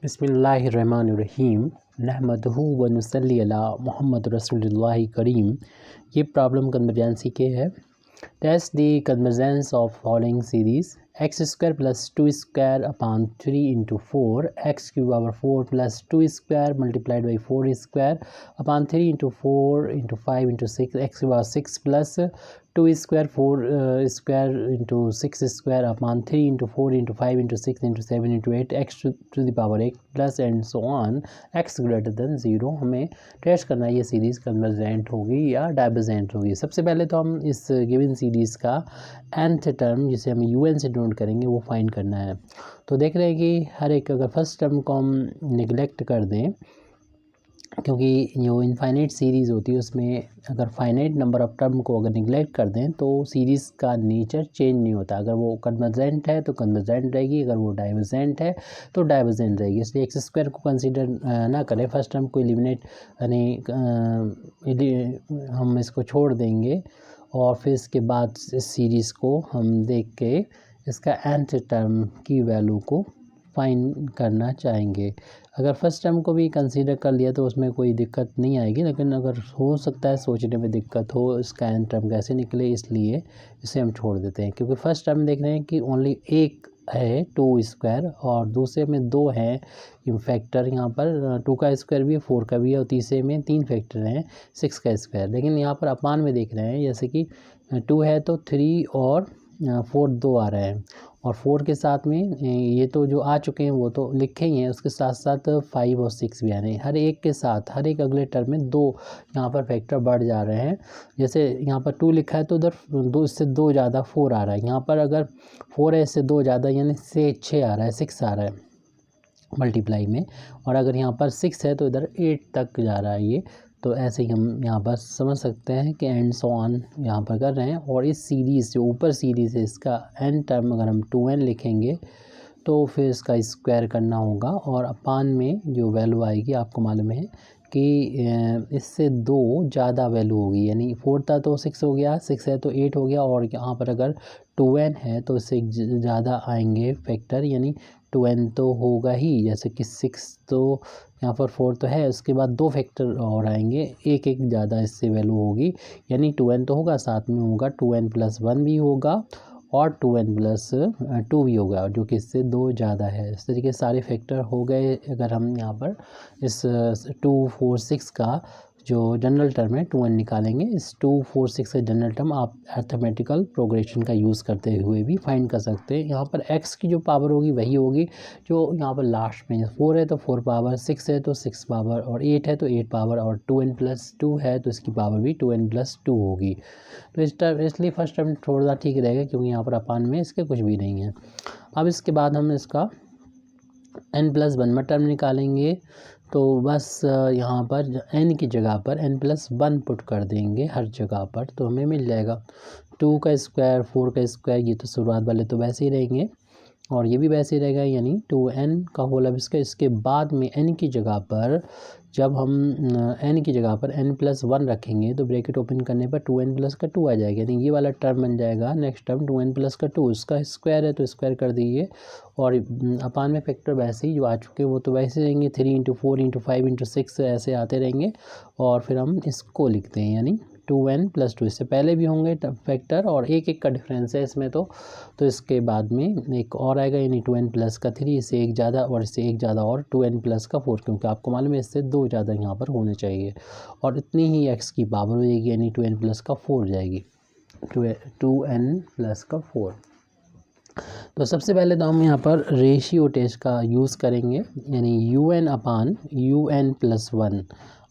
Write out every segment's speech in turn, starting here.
बिस्मिल्लाहिर्रहमानिर्रहीम नहमदहू व नुसल्ली अला मुहम्मद रसूलुल्लाह करीम। ये प्रॉब्लम कन्वर्जेंसी के है। Test the convergence of following series x square plus 2 square upon 3 into 4 x cube power 4 plus 2 square multiplied by 4 square upon 3 into 4 into 5 into 6 x cube power 6 plus 2 square 4 square into 6 square upon 3 into 4 into 5 into 6 into 7 into 8 x to the power 8 plus and so on x greater than 0। हमें test करना है ये series convergent होगी या divergent होगी। सबसे पहले तो हम इस गिवन सीरीज़ का nth टर्म जिसे हम un से डिनोट करेंगे वो फाइंड करना है। तो देख रहे हैं कि हर एक अगर फर्स्ट टर्म को हम निगलेक्ट कर दें, क्योंकि जो इनफाइनाइट सीरीज़ होती है उसमें अगर फाइनाइट नंबर ऑफ टर्म को अगर निगलेक्ट कर दें तो सीरीज़ का नेचर चेंज नहीं होता। अगर वो कन्वर्जेंट है तो कन्वर्जेंट रहेगी, अगर वो डाइवर्जेंट है तो डाइवर्जेंट रहेगी। इसलिए एक्स स्क्वायर को कंसीडर ना करें, फर्स्ट टर्म को एलिमिनेट यानी हम इसको छोड़ देंगे और फिर इसके बाद इस सीरीज़ को हम देख के इसका nth टर्म की वैल्यू को फाइंड करना चाहेंगे। अगर फर्स्ट टर्म को भी कंसीडर कर लिया तो उसमें कोई दिक्कत नहीं आएगी, लेकिन अगर हो सकता है सोचने में दिक्कत हो इसका nth टर्म कैसे निकले, इसलिए इसे हम छोड़ देते हैं। क्योंकि फर्स्ट टर्म देख रहे हैं कि ओनली एक है 2 स्क्वायर और दूसरे में 2 हैं फैक्टर। यहाँ पर 2 का स्क्वायर भी है, 4 का भी है और तीसरे में 3 फैक्टर हैं 6 का स्क्वायर। लेकिन यहाँ पर अपान में देख रहे हैं जैसे कि 2 है तो 3 और 4 2 आ रहे हैं और 4 के साथ में ये तो जो आ चुके हैं वो तो लिखे ही हैं, उसके साथ साथ 5 और 6 भी आ रहे हैं। हर एक के साथ हर एक अगले टर्म में 2 यहाँ पर फैक्टर बढ़ जा रहे हैं। जैसे यहाँ पर 2 लिखा है तो उधर 2 इससे 2 ज़्यादा 4 आ रहा है। यहाँ पर अगर 4 है इससे 2 ज़्यादा यानी से 6 आ रहा है, 6 आ रहा है मल्टीप्लाई में। और अगर यहाँ पर 6 है तो इधर 8 तक जा रहा है ये। तो ऐसे ही हम यहाँ पर समझ सकते हैं कि एंड सो ऑन यहाँ पर कर रहे हैं। और इस सीरीज़ जो ऊपर सीरीज़ है इसका n टर्म अगर हम 2n लिखेंगे तो फिर इसका स्क्वायर करना होगा और अपान में जो वैल्यू आएगी आपको मालूम है कि इससे 2 ज़्यादा वैल्यू होगी। यानी 4 था तो 6 हो गया, 6 है तो 8 हो गया और यहाँ पर अगर 2n है तो इससे ज़्यादा आएंगे फैक्टर, यानी 2n तो होगा ही। जैसे कि 6 तो यहाँ पर 4 तो है, उसके बाद 2 फैक्टर और आएंगे, एक एक ज़्यादा इससे वैल्यू होगी। यानी 2n तो होगा, साथ में होगा 2n प्लस 1 भी होगा और 2n प्लस 2 भी होगा जो कि इससे 2 ज़्यादा है। इस तरीके से सारे फैक्टर हो गए। अगर हम यहाँ पर इस 2 4 6 का जो जनरल टर्म है 2n निकालेंगे, इस 2 4 6 का जनरल टर्म आप अर्थमेटिकल प्रोग्रेशन का यूज़ करते हुए भी फाइंड कर सकते हैं। यहाँ पर x की जो पावर होगी वही होगी जो यहाँ पर लास्ट में 4 है तो 4 पावर, 6 है तो 6 पावर और 8 है तो 8 पावर और 2n प्लस 2 है तो इसकी पावर भी 2n प्लस 2 होगी। तो इस टर्म इसलिए फर्स्ट टर्म थोड़ा ठीक रहेगा क्योंकि यहाँ पर अपान में इसके कुछ भी नहीं है। अब इसके बाद हम इसका n प्लस 1 टर्म निकालेंगे। तो बस यहाँ पर n की जगह पर n प्लस 1 पुट कर देंगे हर जगह पर, तो हमें मिल जाएगा 2 का स्क्वायर 4 का स्क्वायर। ये तो शुरुआत वाले तो वैसे ही रहेंगे और ये भी वैसे ही रहेगा, यानी 2n का होल। अब इसके बाद में n की जगह पर जब हम n की जगह पर n प्लस 1 रखेंगे तो ब्रैकेट ओपन करने पर 2n प्लस का 2 आ जाएगा, यानी ये वाला टर्म बन जाएगा नेक्स्ट टर्म 2n प्लस का 2। इसका स्क्वायर है तो स्क्वायर कर दीजिए और अपान में फैक्टर वैसे ही जो आ चुके हैं वो तो वैसे रहेंगे, 3 इंटू 4 इंटू 5 इंटू 6 ऐसे आते रहेंगे। और फिर हम इसको लिखते हैं यानी 2n प्लस 2, इससे पहले भी होंगे फैक्टर और एक एक का डिफरेंस है इसमें तो इसके बाद में एक और आएगा यानी 2n प्लस का 3, इससे एक ज़्यादा और इससे एक ज़्यादा और 2n प्लस का 4, क्योंकि आपको मालूम है इससे 2 ज़्यादा यहाँ पर होने चाहिए। और इतनी ही x की पावर हो जाएगी यानी 2n प्लस का 4 हो जाएगी, 2n प्लस का 4। तो सबसे पहले तो हम यहाँ पर रेशियो टेस्ट का यूज़ करेंगे यानी un अपान un प्लस 1।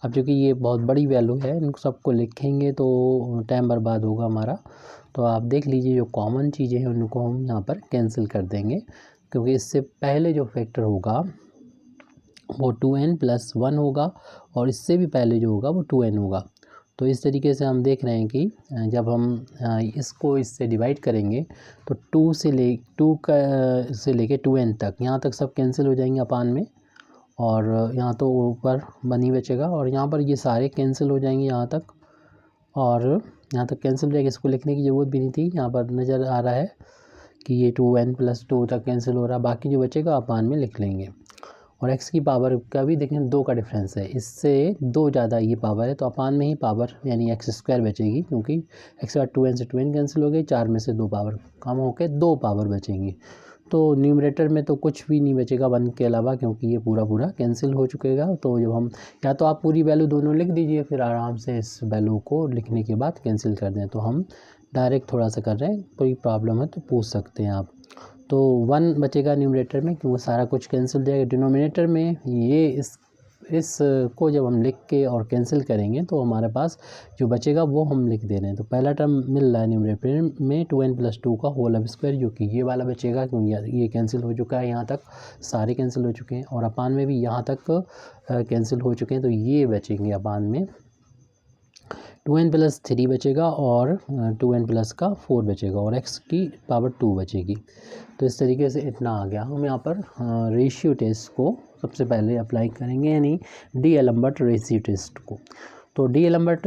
अब चूँकि ये बहुत बड़ी वैल्यू है इनको सबको लिखेंगे तो टाइम बर्बाद होगा हमारा, तो आप देख लीजिए जो कॉमन चीज़ें हैं उनको हम यहाँ पर कैंसिल कर देंगे, क्योंकि इससे पहले जो फैक्टर होगा वो 2n प्लस 1 होगा और इससे भी पहले जो होगा वो 2n होगा। तो इस तरीके से हम देख रहे हैं कि जब हम इसको इससे डिवाइड करेंगे तो 2 से लेके 2n तक, यहाँ तक सब कैंसिल हो जाएंगे अपान में और यहाँ तो ऊपर 1 ही बचेगा और यहाँ पर ये सारे कैंसिल हो जाएंगे यहाँ तक और यहाँ तक कैंसिल हो जाएगा। इसको लिखने की ज़रूरत भी नहीं थी, यहाँ पर नज़र आ रहा है कि ये 2n प्लस 2 तक कैंसिल हो रहा है, बाकी जो बचेगा अपान में लिख लेंगे। और x की पावर का भी देखें 2 का डिफरेंस है, इससे 2 ज़्यादा ये पावर है तो अपान में ही पावर यानी एक्स स्क्वायर बचेगी, क्योंकि x का 2n से 2n कैंसिल हो गई, 4 में से 2 पावर कम होकर 2 पावर बचेंगी। तो न्यूमरेटर में तो कुछ भी नहीं बचेगा 1 के अलावा, क्योंकि ये पूरा पूरा कैंसिल हो चुकेगा। तो जब हम या तो आप पूरी वैल्यू दोनों लिख दीजिए, फिर आराम से इस वैल्यू को लिखने के बाद कैंसिल कर दें। तो हम डायरेक्ट थोड़ा सा कर रहे हैं, कोई प्रॉब्लम है तो पूछ सकते हैं आप। तो 1 बचेगा न्यूमरेटर में, क्योंकि सारा कुछ कैंसिल हो जाएगा। डिनोमिनेटर में ये इस को जब हम लिख के और कैंसिल करेंगे तो हमारे पास जो बचेगा वो हम लिख दे रहे हैं। तो पहला टर्म मिल रहा है न्यूमरेटर में 2n + 2 का होल अब स्क्वायर, जो कि ये वाला बचेगा, क्योंकि ये कैंसिल हो चुका है, यहाँ तक सारे कैंसिल हो चुके हैं। और अपान में भी यहाँ तक कैंसिल हो चुके हैं, तो ये बचेंगे अपान में 2n + 3 बचेगा और 2n + का 4 बचेगा और x की पावर 2 बचेगी। तो इस तरीके से इतना आ गया। हम यहाँ पर रेशियो टेस्ट को सबसे पहले अप्लाई करेंगे, यानी डी-एलम्बर्ट रेशियो टेस्ट को। तो डी-एलम्बर्ट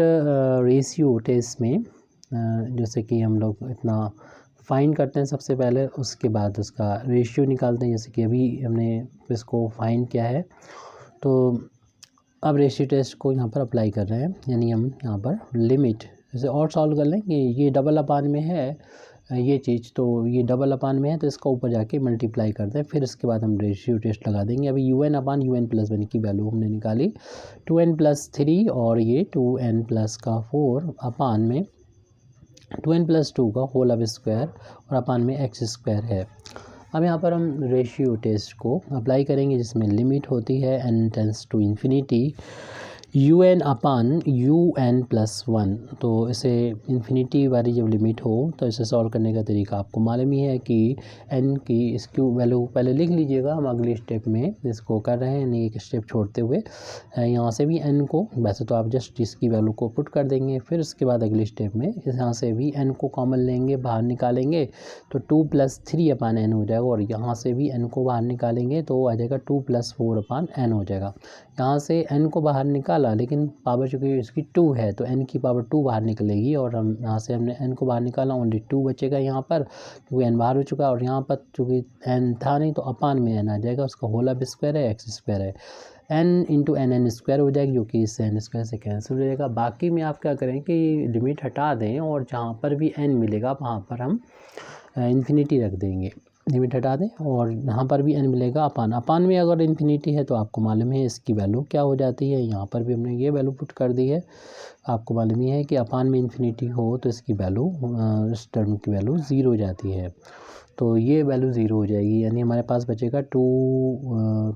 रेशियो टेस्ट में जैसे कि हम लोग इतना फाइंड करते हैं सबसे पहले, उसके बाद उसका रेशियो निकालते हैं, जैसे कि अभी हमने इसको फाइंड किया है। तो अब रेशियो टेस्ट को यहाँ पर अप्लाई कर रहे हैं, यानी हम यहाँ पर लिमिट जैसे और सॉल्व कर लें कि ये डबल अपान में है ये चीज़, तो ये डबल अपान में है तो इसका ऊपर जाके मल्टीप्लाई करते हैं, फिर इसके बाद हम रेशियो टेस्ट लगा देंगे। अभी un/un + 1 की वैल्यू हमने निकाली 2n + 3 और ये 2n + का 4 अपान में 2n + 2 का होल अब स्क्वायर और अपान में x स्क्वायर है। अब यहाँ पर हम रेशियो टेस्ट को अप्लाई करेंगे, जिसमें लिमिट होती है n tends to infinity un/un + 1। तो इसे इन्फिनिटी वाली जब लिमिट हो तो इसे सॉल्व करने का तरीका आपको मालूम ही है कि n की इसकी वैल्यू पहले लिख लीजिएगा। हम अगले स्टेप में इसको कर रहे हैं, यानी एक स्टेप छोड़ते हुए यहाँ से भी n को, वैसे तो आप जस्ट इसकी वैल्यू को पुट कर देंगे, फिर उसके बाद अगले स्टेप में यहाँ से भी n को कॉमन लेंगे, बाहर निकालेंगे तो 2 + 3/n हो जाएगा, और यहाँ से भी n को बाहर निकालेंगे तो आ जाएगा 2 + 4/n हो जाएगा। यहाँ से n को बाहर निकाला, लेकिन पावर चूँकि इसकी 2 है तो n की पावर 2 बाहर निकलेगी, और हम यहाँ से हमने n को बाहर निकाला, ओनली 2 बचेगा यहाँ पर, क्योंकि n बाहर हो चुका है। और यहाँ पर चूँकि n था नहीं तो अपान में n आ जाएगा, उसका होल अब स्क्वायर है, x स्क्वायर है, n × n² हो जाएगी, जो कि इस n² से कैंसिल हो जाएगा। बाकी में आप क्या करें कि लिमिट हटा दें और जहाँ पर भी n मिलेगा वहाँ पर हम इन्फिनिटी रख देंगे, लिमिट हटा दें और यहाँ पर भी n मिलेगा अपान में अगर इन्फिनिटी है तो आपको मालूम है इसकी वैल्यू क्या हो जाती है। यहाँ पर भी हमने ये वैल्यू पुट कर दी है। आपको मालूम ही है कि अपान में इन्फिनिटी हो तो इसकी वैल्यू इस टर्म की वैल्यू 0 हो जाती है। तो ये वैल्यू 0 हो जाएगी, यानी हमारे पास बचेगा 2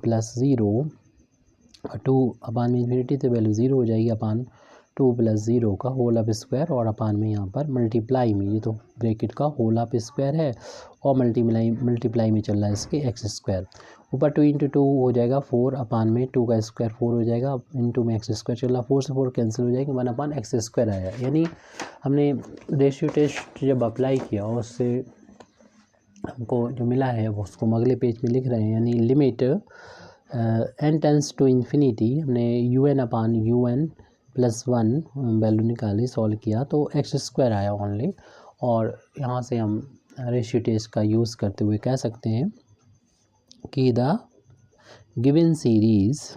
+ 0, 2 अपान में इन्फिनिटी तो वैल्यू 0 हो जाएगी, अपान 2 + 0 का होल अब स्क्वायर, और अपान में यहाँ पर मल्टीप्लाई में, ये तो ब्रैकेट का होल अब स्क्वायर है और मल्टीप्लाई में चल रहा है इसके x²। ऊपर 2 × 2 हो जाएगा 4, अपान में 2 का स्क्वायर 4 हो जाएगा, इंटू में x² चल रहा, 4 से 4 कैंसिल हो जाएगा, 1/x² आया। यानी हमने रेशियो टेस्ट जब अप्लाई किया और उससे हमको जो मिला है वो उसको हम अगले पेज में लिख रहे हैं, यानी limit n tends to infinity, हमने un/un + 1 वैल्यू निकाली, सॉल्व किया तो x² आया ओनली। और यहाँ से हम रेशियो टेस्ट का यूज़ करते हुए कह सकते हैं कि the given series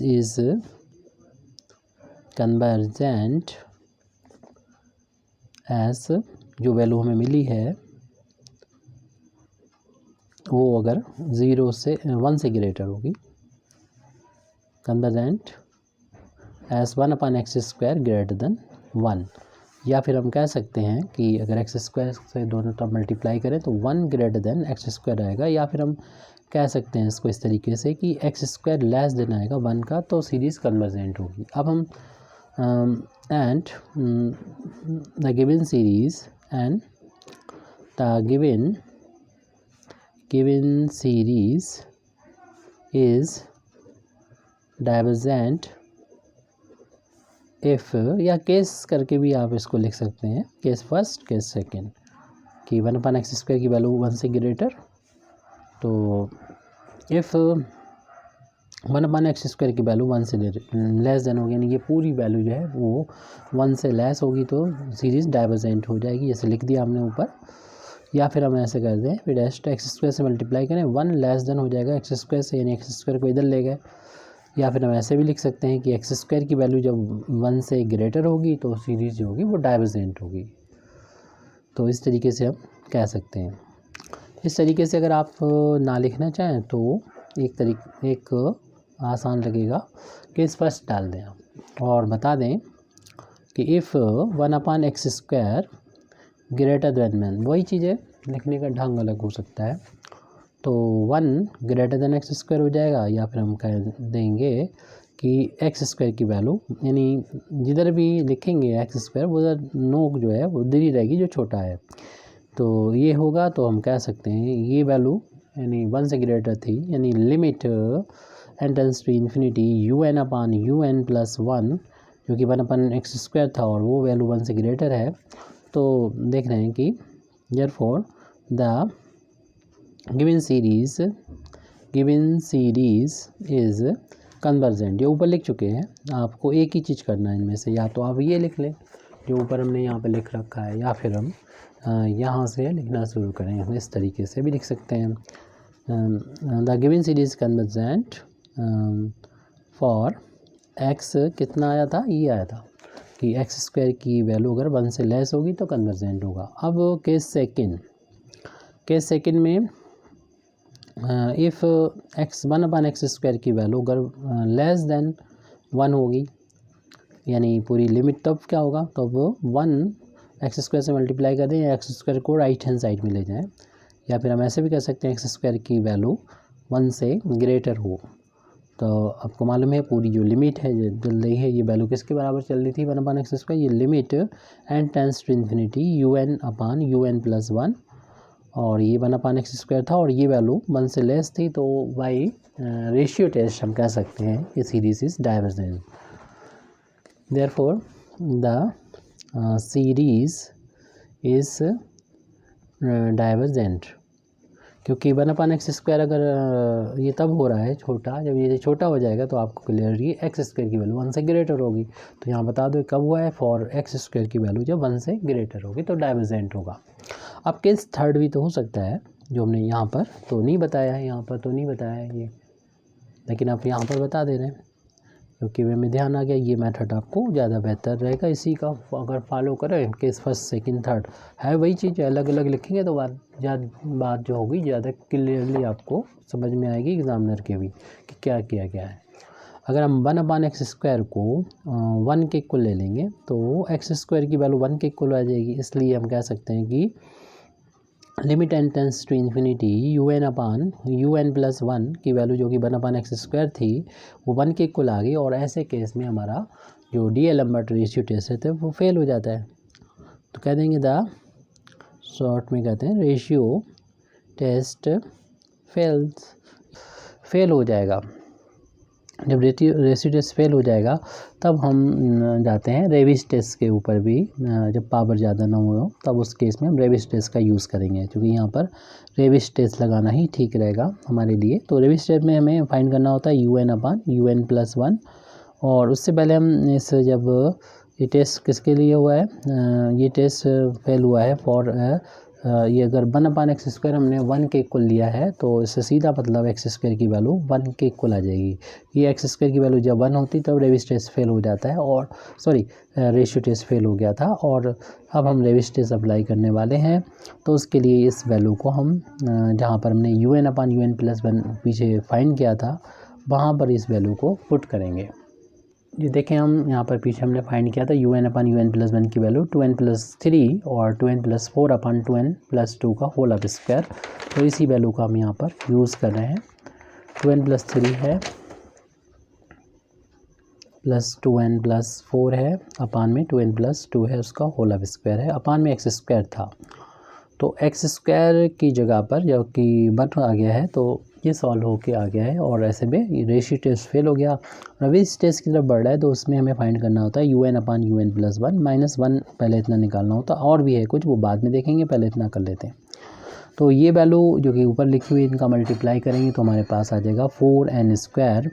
is convergent S, जो वैल्यू हमें मिली है वो अगर 1 से ग्रेटर होगी, convergent S 1/x² greater than 1। या फिर हम कह सकते हैं कि अगर x² से दोनों तरफ मल्टीप्लाई करें तो 1 ग्रेटर देन x² आएगा। या फिर हम कह सकते हैं इसको इस तरीके से कि x² लेस देन आएगा 1 का, तो सीरीज़ कन्वर्जेंट होगी। अब हम and the given series and the given series is divergent if, या केस करके भी आप इसको लिख सकते हैं, केस फर्स्ट केस सेकंड, कि 1/x² की वैल्यू 1 से ग्रेटर, तो इफ़ 1/x² की वैल्यू 1 से लेस देन होगी, यानी ये पूरी वैल्यू जो है वो 1 से लेस होगी तो सीरीज़ डाइवर्जेंट हो जाएगी। जैसे लिख दिया हमने ऊपर, या फिर हम ऐसे कर दें फिर डैश एक्स स्क्वायर से मल्टीप्लाई करें, 1 लेस देन हो जाएगा एक्स स्क्वायर से, यानी एक्स स्क्वायर को इधर ले गए। या फिर हम ऐसे भी लिख सकते हैं कि एक्स स्क्वायर की वैल्यू जब 1 से ग्रेटर होगी तो सीरीज़ जो होगी वो डाइवर्जेंट होगी। तो इस तरीके से हम कह सकते हैं। इस तरीके से अगर आप ना लिखना चाहें तो एक आसान लगेगा कि इस फर्स्ट डाल दें आप और बता दें कि if 1/x² greater than one, वही चीज़ है, लिखने का ढंग अलग हो सकता है। तो 1 ग्रेटर देन x² हो जाएगा, या फिर हम कह देंगे कि x² की वैल्यू, यानी जिधर भी लिखेंगे x² उधर नोक जो है वो इधर रहेगी जो छोटा है। तो ये होगा, तो हम कह सकते हैं ये वैल्यू यानी 1 से ग्रेटर थी, यानी limit n tends to infinity un/un+1 जो कि 1/x² था और वो वैल्यू 1 से ग्रेटर है। तो देख रहे हैं कि therefore the given series is convergent. ये ऊपर लिख चुके हैं, आपको एक ही चीज़ करना है इनमें से, या तो आप ये लिख लें जो ऊपर हमने यहाँ पे लिख रखा है, या फिर हम यहाँ से लिखना शुरू करें। इस तरीके से भी लिख सकते हैं, the given series convergent for x कितना आया था, ये आया था कि x² की वैल्यू अगर 1 से लेस होगी तो कन्वर्जेंट होगा। अब केस सेकंड में इफ़ x 1/x² की वैल्यू अगर लेस देन 1 होगी, यानी पूरी लिमिट, तब क्या होगा, तब 1 x² से मल्टीप्लाई कर दें या x² को राइट हैंड साइड में ले जाएं, या फिर हम ऐसे भी कर सकते हैं x² की वैल्यू 1 से ग्रेटर हो। तो आपको मालूम है पूरी जो लिमिट है जो चल रही है, ये वैल्यू किसके बराबर चल रही थी, 1/x², ये limit n tends to infinity un/un+1, और ये 1/x² था और ये वैल्यू 1 से लेस थी। तो बाई रेशियो टेस्ट हम कह सकते हैं कि series is divergent. Therefore the series is divergent, क्योंकि 1/x² अगर ये तब हो रहा है छोटा, जब ये छोटा हो जाएगा तो आपको क्लियरली x² की वैल्यू 1 से ग्रेटर होगी। तो यहाँ बता दो कब हुआ है, फॉर x² की वैल्यू जब 1 से ग्रेटर होगी तो डाइवर्जेंट होगा। अब केस थर्ड भी तो हो सकता है, जो हमने यहाँ पर तो नहीं बताया है, ये, लेकिन आप यहाँ पर बता दे रहे हैं क्योंकि हमें ध्यान आ गया। ये मेथड आपको ज़्यादा बेहतर रहेगा, इसी का अगर फॉलो करें। केस फर्स्ट सेकंड थर्ड है वही चीज़, अलग अलग लिखेंगे तो बात जो होगी ज़्यादा क्लियरली आपको समझ में आएगी एग्जामिनर के भी कि क्या किया गया है। अगर हम 1/x² को 1 के इक्वल ले लेंगे तो x² की वैल्यू 1 के इक्वल आ जाएगी। इसलिए हम कह सकते हैं कि limit n tends to infinity un/un+1 की वैल्यू जो कि 1/x² थी वो 1 के इक्वल आ गई, और ऐसे केस में हमारा जो डी-एलम्बर्ट रेशियो टेस्ट है वो फेल हो जाता है। तो कह देंगे द शॉर्ट में कहते हैं रेशियो टेस्ट फेल हो जाएगा। जब रेशियो टेस्ट फेल हो जाएगा तब हम जाते हैं रेविस टेस्ट के ऊपर भी, जब पावर ज़्यादा ना हो तब उस केस में हम रेविस टेस्ट का यूज़ करेंगे, क्योंकि यहाँ पर रेविस टेस्ट लगाना ही ठीक रहेगा हमारे लिए। तो रेविस टेस्ट में हमें फाइंड करना होता है un/un+1, और उससे पहले हम जब ये टेस्ट किसके लिए हुआ है, ये टेस्ट फेल हुआ है फॉर ये अगर 1/x² हमने 1 के इक्वल लिया है तो इससे सीधा मतलब x² की वैल्यू 1 के इक्वल आ जाएगी। ये x² की वैल्यू जब 1 होती तब रेविस टेस्ट फेल हो जाता है, और रेशियो टेस्ट फेल हो गया था, और अब हम रेविस टेस्ट अप्लाई करने वाले हैं। तो उसके लिए इस वैल्यू को हम जहाँ पर हमने un/un+1 पीछे फाइंड किया था वहाँ पर इस वैल्यू को पुट करेंगे। ये देखें, हम यहाँ पर पीछे हमने फाइंड किया था un/un+1 की वैल्यू 2n+3 और 2n+4/2n+2 का होल स्क्वायर। तो इसी वैल्यू का हम यहाँ पर यूज़ कर रहे हैं। 2n+3 है प्लस 2n+4 है, अपान में 2n+2 है, उसका होल स्क्वायर है, अपान में x² था। तो x² की जगह पर जब कि 1 आ गया है तो ये सॉल्व होके आ गया है, और ऐसे में रेशियो टेस्ट फेल हो गया। रेविस टेस्ट की तरफ बढ़ रहा है तो उसमें हमें फाइंड करना होता है un/un+1 -1, पहले इतना निकालना होता है, और भी है कुछ वो बाद में देखेंगे, पहले इतना कर लेते हैं। तो ये वैल्यू जो कि ऊपर लिखी हुई इनका मल्टीप्लाई करेंगे तो हमारे पास आ जाएगा 4n²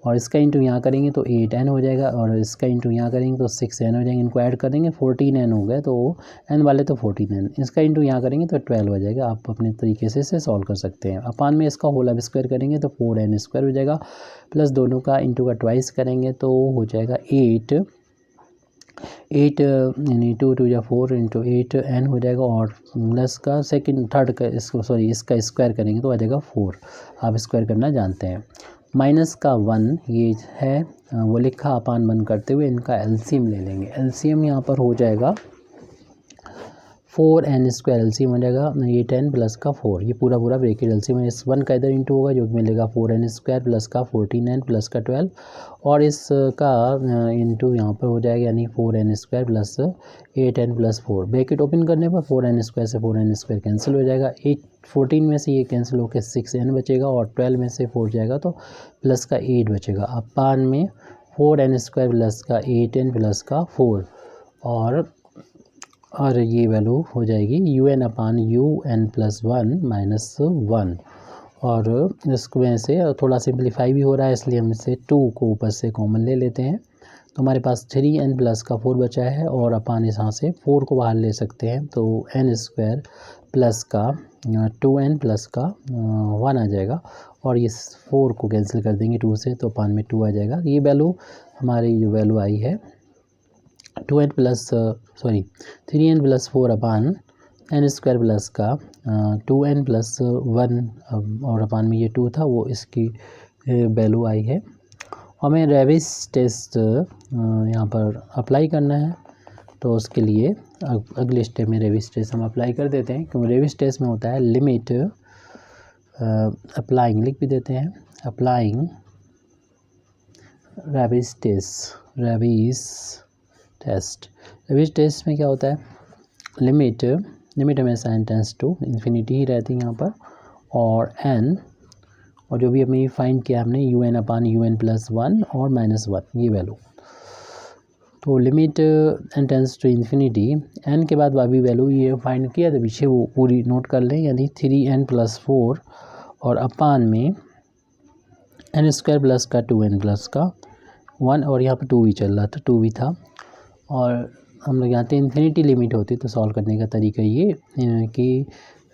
और इसका इंटू यहाँ करेंगे तो 8n हो जाएगा, और इसका इंटू यहाँ करेंगे तो 6n हो जाएंगे। इनको ऐड कर देंगे 14n हो गए, तो n वाले तो 14n, इसका इंटू यहाँ करेंगे तो 12 हो जाएगा। आप अपने तरीके से इसे सॉल्व कर सकते हैं। अपान में इसका होल अब स्क्वायर करेंगे तो 4n² हो जाएगा, प्लस दोनों का इंटू का ट्वाइस करेंगे तो हो जाएगा 8 यानी 2 2 या 4 इंटू 8n हो जाएगा, और प्लस का सेकंड थर्ड का इसका स्क्वायर करेंगे तो आ जाएगा 4। आप स्क्वायर करना जानते हैं। माइनस का 1 ये है वो लिखा, अपान 1 करते हुए इनका एलसीएम ले लेंगे। एलसीएम यहाँ पर हो जाएगा 4n² एलसीएम हो जाएगा 8n प्लस का 4, ये पूरा ब्रेकेट एलसीएम है। इस 1 का इधर इंटू होगा जो कि मिलेगा 4n² प्लस का 14n प्लस का 12, और इसका इंटू यहाँ पर हो जाएगा, यानी 4n² plus 8n plus 4। Bracket open करने पर 4n² से 4n² कैंसिल हो जाएगा। 14 में से ये कैंसिल होकर 6n बचेगा, और 12 में से 4 जाएगा तो प्लस का 8 बचेगा। अपान में 4n² प्लस का 8n प्लस का 4, और ये वैल्यू हो जाएगी un upon un plus 1 minus 1। और इसमें से थोड़ा सिंप्लीफाई भी हो रहा है, इसलिए हम इसे 2 को ऊपर से कॉमन ले लेते हैं, तो हमारे पास 3n प्लस का 4 बचा है, और अपान यहाँ से 4 को बाहर ले सकते हैं, तो n² प्लस का 2n प्लस का 1 आ जाएगा, और ये 4 को कैंसिल कर देंगे 2 से, तो अपान में 2 आ जाएगा। ये वैल्यू हमारी जो वैल्यू आई है 3n प्लस 4 अपान n² प्लस का 2n प्लस 1, और अपान में ये 2 था, वो इसकी वैल्यू आई है। हमें रेविस टेस्ट यहाँ पर अप्लाई करना है, तो उसके लिए अगले स्टेप में रेविस टेस्ट हम अप्लाई कर देते हैं, क्योंकि रेविस टेस्ट में होता है लिमिट अप्लाइंग, लिख भी देते हैं अप्लाइंग रेविस टेस्ट में क्या होता है, लिमिट हमेशा n टेंड्स टू इन्फिनिटी ही रहती है यहाँ पर, और n, और जो भी हमें फाइंड किया हमने un अपान un प्लस 1 और माइनस 1, ये वैल्यू। तो limit n tends to infinity, n के बाद वाली वैल्यू ये फाइंड किया, तो पीछे वो पूरी नोट कर लें, यानी 3n प्लस 4 और अपान में n² प्लस का 2n प्लस का 1, और यहाँ पर 2 भी चल रहा था, 2 भी था, और हम लोग जानते हैं इन्फिनिटी लिमिट होती है। तो सॉल्व करने का तरीका ये कि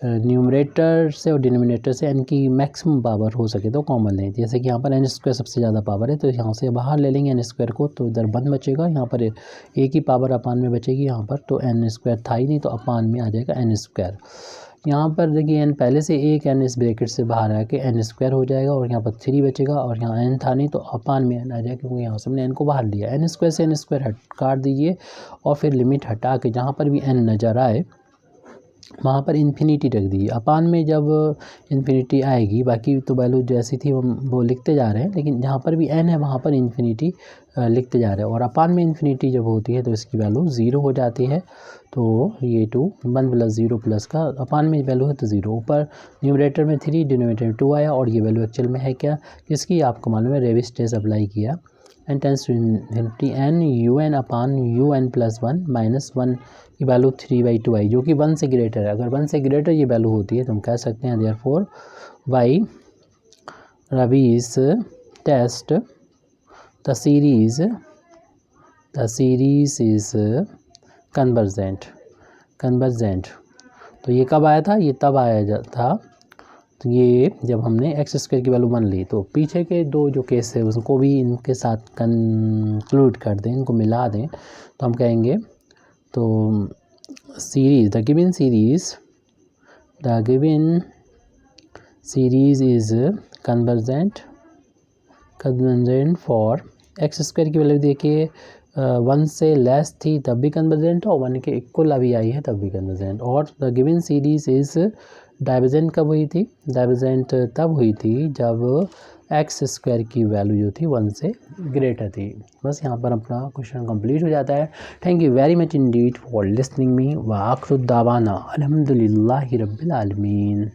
न्यूमरेटर से और डिनोमिनेटर से n की मैक्सिमम पावर हो सके तो कॉमन लें। जैसे कि यहाँ पर n² सबसे ज़्यादा पावर है, तो यहाँ से बाहर ले लेंगे n² को, तो इधर 1 बचेगा, यहाँ पर एक ही पावर अपान में बचेगी यहाँ पर, तो n² था ही नहीं, तो अपान में आ जाएगा n²। यहाँ पर देखिए n पहले से एक n इस ब्रैकेट से बाहर आके n² हो जाएगा, और यहाँ पर 3 बचेगा, और यहाँ n था नहीं तो अपान में n आ जाएगा, क्योंकि यहाँ से हमने n को बाहर लिया। n² से n² काट दीजिए, और फिर लिमिट हटा के जहाँ पर भी n नज़र आए वहाँ पर इन्फिनिटी रख दीजिए। अपान में जब इन्फिनिटी आएगी, बाकी तो वैल्यू जैसी थी वो लिखते जा रहे हैं, लेकिन जहाँ पर भी n है वहाँ पर इन्फिनिटी लिखते जा रहे हैं, और अपान में इन्फिनिटी जब होती है तो इसकी वैल्यू 0 हो जाती है। तो ये 1 प्लस 0 प्लस का अपान में वैल्यू है तो 0, ऊपर न्यूमरेटर में 3 डिनोमिनेटर में 2 आया, और ये वैल्यू एक्चुअल में है क्या, इसकी आपको मालूम है रेविस टेस्ट अप्लाई किया, n tends to infinity n un upon un plus 1 minus 1 की वैल्यू 3/2 आई, जो कि 1 से ग्रेटर है। अगर 1 से ग्रेटर ये वैल्यू होती है तो हम कह सकते हैं therefore by Raabe's test the series is convergent. तो ये कब आया था, ये तब आया था तो ये जब हमने x² की वैल्यू 1 ली। तो पीछे के 2 जो केस है उसको भी इनके साथ कंक्लूड कर दें, इनको मिला दें, तो हम कहेंगे तो series the given series is convergent for x² की वैल्यू देखिए 1 से लेस थी तब भी कन्वर्जेंट, और 1 के इक्वल अभी आई है तब भी कन्वर्जेंट। और the given series is divergent कब हुई थी, डाइवर्जेंट तब हुई थी जब x² की वैल्यू जो थी 1 से ग्रेटर थी। बस यहाँ पर अपना क्वेश्चन कंप्लीट हो जाता है। Thank you very much Indeed for listening me व आखिर दावाना अल्हम्दुलिल्लाहि रब्बिल आलमीन।